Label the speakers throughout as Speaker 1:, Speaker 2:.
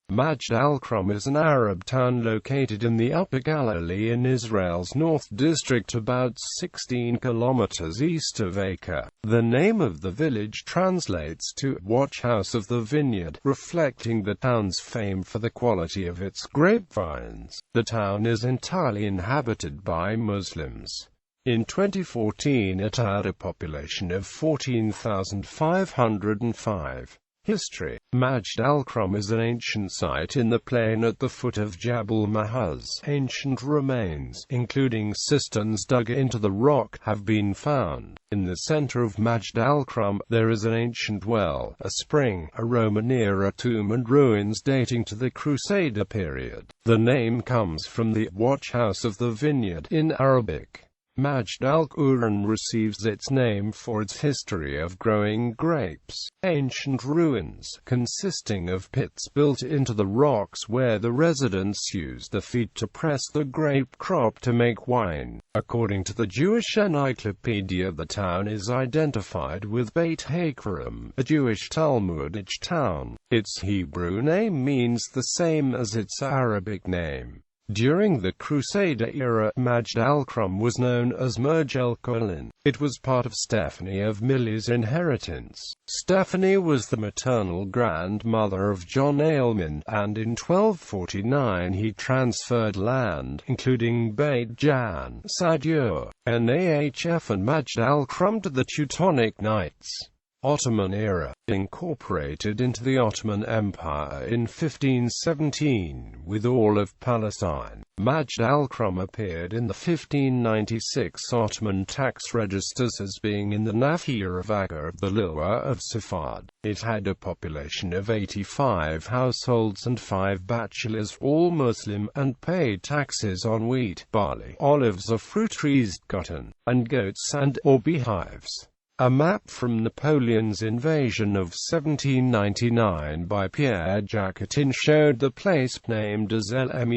Speaker 1: Majd al-Krum is an Arab town located in the Upper Galilee in Israel's North District, about 16 kilometers east of Acre. The name of the village translates to "watch house of the vineyard," reflecting the town's fame for the quality of its grapevines. The town is entirely inhabited by Muslims. In 2014 it had a population of 14,505. History. Majd al-Krum is an ancient site in the plain at the foot of Jabal Mahaz. Ancient remains, including cisterns dug into the rock, have been found. In the center of Majd al-Krum, there is an ancient well, a spring, a Roman-era tomb and ruins dating to the Crusader period. The name comes from the "watch house of the vineyard" in Arabic. Majd al-Krum receives its name for its history of growing grapes. Ancient ruins, consisting of pits built into the rocks where the residents used the feet to press the grape crop to make wine. According to the Jewish Encyclopedia, the town is identified with Beit Acre, a Jewish Talmudic town. Its Hebrew name means the same as its Arabic name. During the Crusader era, Majd al-Krum was known as Majd al-Krum. It was part of Stephanie of Milly's inheritance. Stephanie was the maternal grandmother of John Aylman, and in 1249 he transferred land, including Beit Jan, Sadur, Nahf and Majd al-Krum, to the Teutonic Knights. Ottoman era. Incorporated into the Ottoman Empire in 1517, with all of Palestine. Majd al-Krum appeared in the 1596 Ottoman tax registers as being in the Nahir of Acre.The Liwa of Safad. It had a population of 85 households and 5 bachelors, all Muslim, and paid taxes on wheat, barley, olives or fruit-raised cotton, and goats and/or beehives. A map from Napoleon's invasion of 1799 by Pierre Jackmcbarn showed the place named as al-Krum.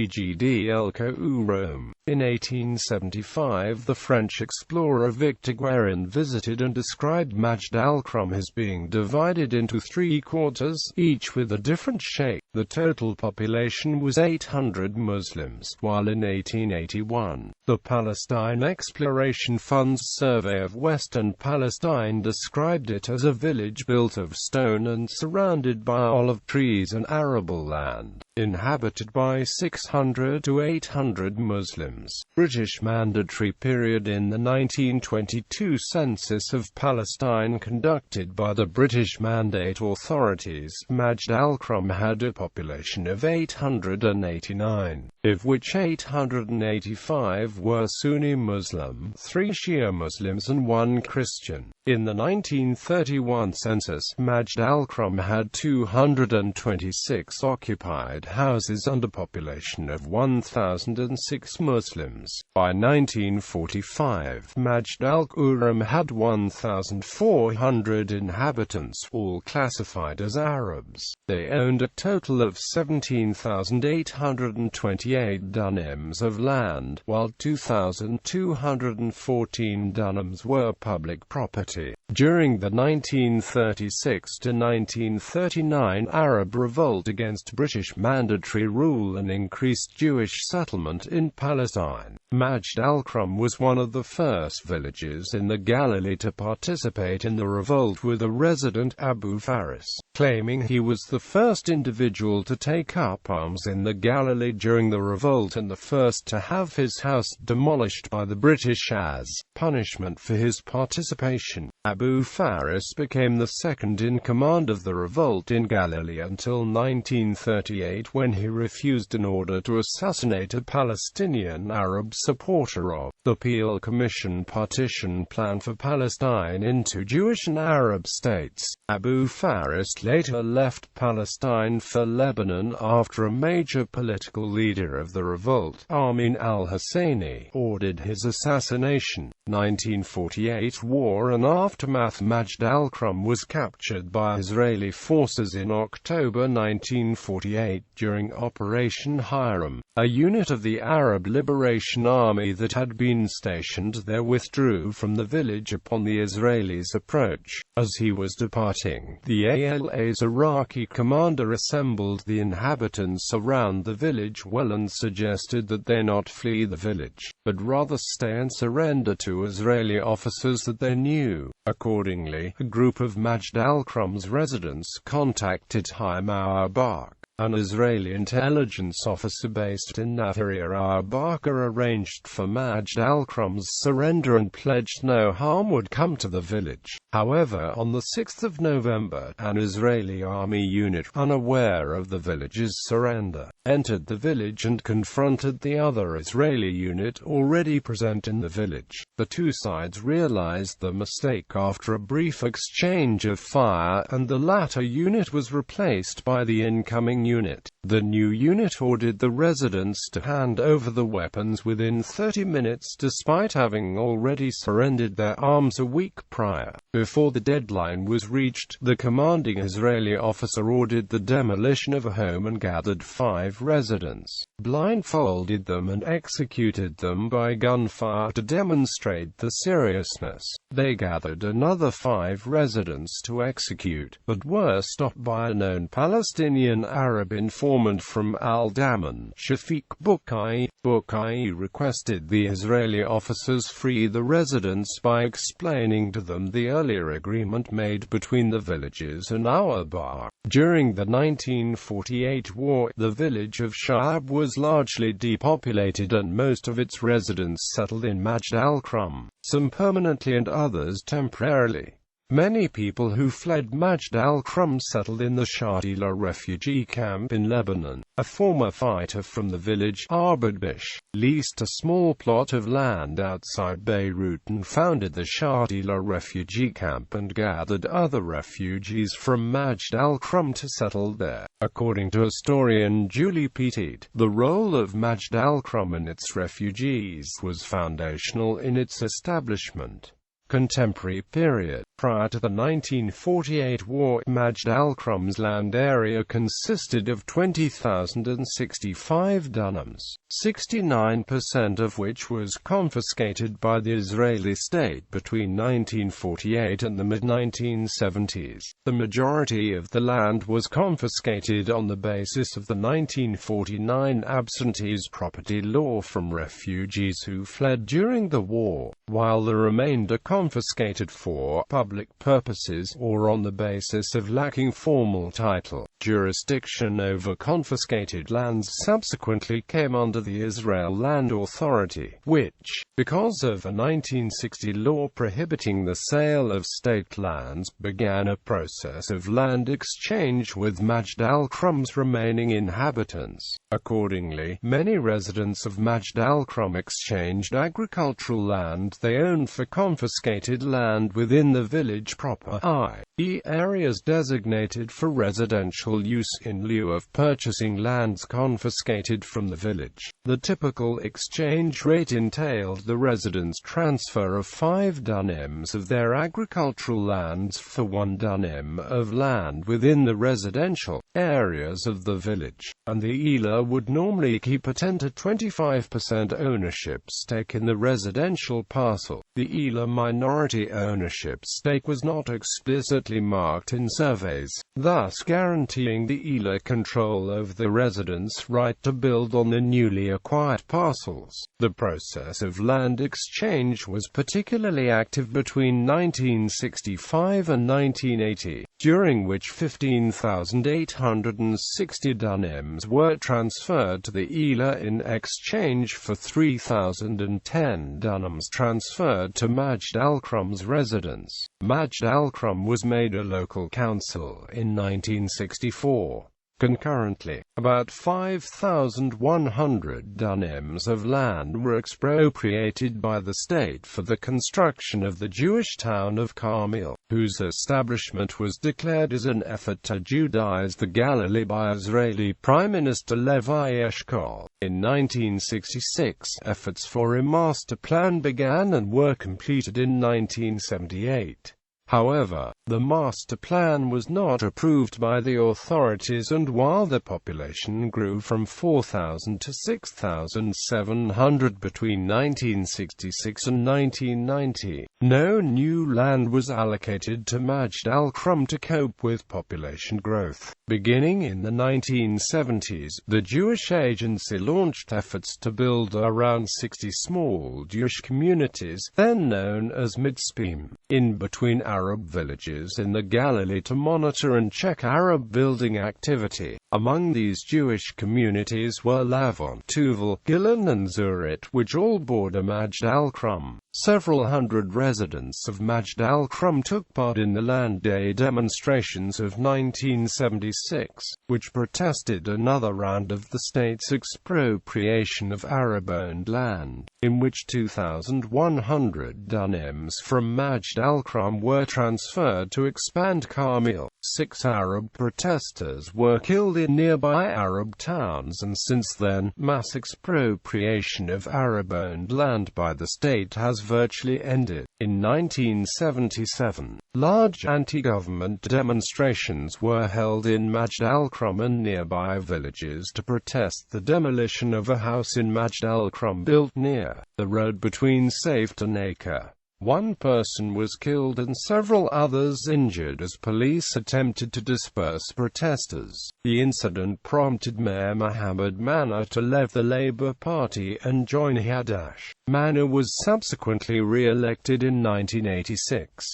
Speaker 1: In 1875, the French explorer Victor Guérin visited and described Majd al-Krum as being divided into 3 quarters, each with a different shape. The total population was 800 Muslims, while in 1881, the Palestine Exploration Fund's survey of Western Palestine described it as a village built of stone and surrounded by olive trees and arable land, inhabited by 600 to 800 Muslims. British Mandatory period. In the 1922 census of Palestine conducted by the British Mandate authorities, Majd al-Krum had a population of 889, of which 885 were Sunni Muslim, 3 Shia Muslims and 1 Christian. In the 1931 census, Majd al-Krum had 226 occupied houses and a population of 1,006 Muslims. By 1945, Majd al-Krum had 1,400 inhabitants, all classified as Arabs. They owned a total of 17,828 dunams of land, while 2,214 dunams were public property. During the 1936 to 1939 Arab revolt against British mandatory rule and increased Jewish settlement in Palestine, Majd al-Krum was one of the first villages in the Galilee to participate in the revolt, with a resident, Abu Faris, claiming he was the first individual to take up arms in the Galilee during the revolt and the first to have his house demolished by the British as punishment for his participation. Abu Faris became the second in command of the revolt in Galilee until 1938, when he refused an order to assassinate a Palestinian Arab supporter of the Peel Commission partition plan for Palestine into Jewish and Arab states. Abu Faris later left Palestine for Lebanon after a major political leader of the revolt, Amin al-Husseini, ordered his assassination. 1948 War and aftermath. Majd al-Krum was captured by Israeli forces in October 1948 during Operation Hiram, a unit of the Arab Liberation army that had been stationed there withdrew from the village upon the Israelis' approach. As he was departing, the ALA's Iraqi commander assembled the inhabitants around the village well and suggested that they not flee the village, but rather stay and surrender to Israeli officers that they knew. Accordingly, a group of Majd al-Krum's residents contacted Haim al-Bakr, an Israeli intelligence officer based in Nahariya. Al-Bakr arranged for Majd al-Krum's surrender and pledged no harm would come to the village. However, on the 6th of November, an Israeli army unit, unaware of the village's surrender, entered the village and confronted the other Israeli unit already present in the village. The two sides realized the mistake after a brief exchange of fire, and the latter unit was replaced by the incoming unit. The new unit ordered the residents to hand over the weapons within 30 minutes despite having already surrendered their arms a week prior. Before the deadline was reached, the commanding Israeli officer ordered the demolition of a home and gathered 5 residents, blindfolded them and executed them by gunfire to demonstrate the seriousness. They gathered another 5 residents to execute, but were stopped by a known Palestinian Arab informant from Al-Daman, Shafiq Bukai. Bukai requested the Israeli officers free the residents by explaining to them the earlier agreement made between the villages and Al-Bakr. During the 1948 war, the village of Sha'ab was largely depopulated and most of its residents settled in Majd al-Krum, some permanently and others temporarily. Many people who fled Majd al-Krum settled in the Shatila refugee camp in Lebanon. A former fighter from the village, Arbadbish, leased a small plot of land outside Beirut and founded the Shatila refugee camp and gathered other refugees from Majd al-Krum to settle there. According to historian Julie Petit, the role of Majd al-Krum and its refugees was foundational in its establishment. Contemporary period. Prior to the 1948 war, Majd al-Krum's land area consisted of 20,065 dunams, 69% of which was confiscated by the Israeli state between 1948 and the mid-1970s. The majority of the land was confiscated on the basis of the 1949 absentees property law from refugees who fled during the war, while the remainder confiscated for public purposes, or on the basis of lacking formal title. Jurisdiction over confiscated lands subsequently came under the Israel Land Authority, which, because of a 1960 law prohibiting the sale of state lands, began a process of land exchange with Majd al-Krum's remaining inhabitants. Accordingly, many residents of Majd al-Krum exchanged agricultural land they owned for confiscated land within the village proper, i.e. areas designated for residential use, in lieu of purchasing lands confiscated from the village. The typical exchange rate entailed the residents' transfer of 5 dunams of their agricultural lands for 1 dunam of land within the residential areas of the village, and the ELA would normally keep a 10 to 25% ownership stake in the residential parcel. The ELA minority ownership stake was not explicitly marked in surveys, thus guaranteeing the ELA control over the residents' right to build on the newly acquired parcels. The process of land exchange was particularly active between 1965 and 1980, during which 15,860 dunams were transferred to the ELA in exchange for 3,010 dunams transferred to Majd al-Krum's residents. Majd al-Krum was made a local council in 1964. Concurrently, about 5,100 dunams of land were expropriated by the state for the construction of the Jewish town of Carmel, whose establishment was declared as an effort to Judaize the Galilee by Israeli Prime Minister Levi Eshkol. In 1966, efforts for a master plan began and were completed in 1978. However, the master plan was not approved by the authorities, and while the population grew from 4,000 to 6,700 between 1966 and 1990, no new land was allocated to Majd al-Krum to cope with population growth. Beginning in the 1970s, the Jewish Agency launched efforts to build around 60 small Jewish communities, then known as mitzpim, in between Arab villages in the Galilee to monitor and check Arab building activity. Among these Jewish communities were Lavon, Tuval, Gilon and Zurit, which all border Majd al-Krum. Several hundred residents of Majd al-Krum took part in the Land Day demonstrations of 1976, which protested another round of the state's expropriation of Arab-owned land, in which 2,100 dunams from Majd al-Krum were transferred to expand Carmel. 6 Arab protesters were killed in nearby Arab towns, and since then, mass expropriation of Arab-owned land by the state has virtually ended. In 1977, large anti-government demonstrations were held in Majd al-Krum and nearby villages to protest the demolition of a house in Majd al-Krum built near the road between Safed and Acre. One person was killed and several others injured as police attempted to disperse protesters. The incident prompted Mayor Mohammed Manna to leave the Labour Party and join Hadash. Manna was subsequently re-elected in 1986.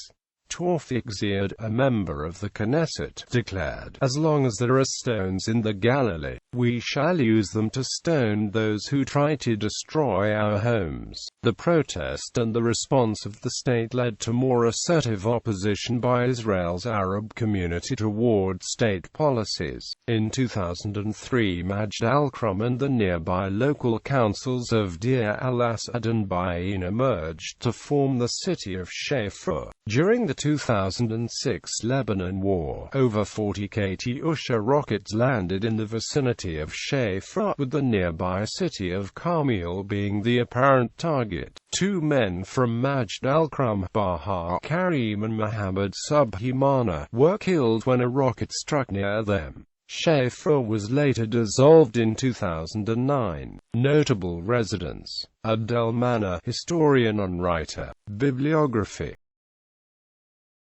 Speaker 1: Tawfiq Ziad, a member of the Knesset, declared, "As long as there are stones in the Galilee, we shall use them to stone those who try to destroy our homes." The protest and the response of the state led to more assertive opposition by Israel's Arab community toward state policies. In 2003, Majd al-Krum and the nearby local councils of Deir al-Asad and Bayin emerged to form the city of Shafur. During the 2006 Lebanon War, over 40 Katyusha rockets landed in the vicinity of Shafur, with the nearby city of Carmel being the apparent target. 2 men from Majd al-Krum, Baha Karim and Muhammad Subhi Mana, were killed when a rocket struck near them. Shafur was later dissolved in 2009. Notable residents: Abdel Manna, historian and writer. Bibliography.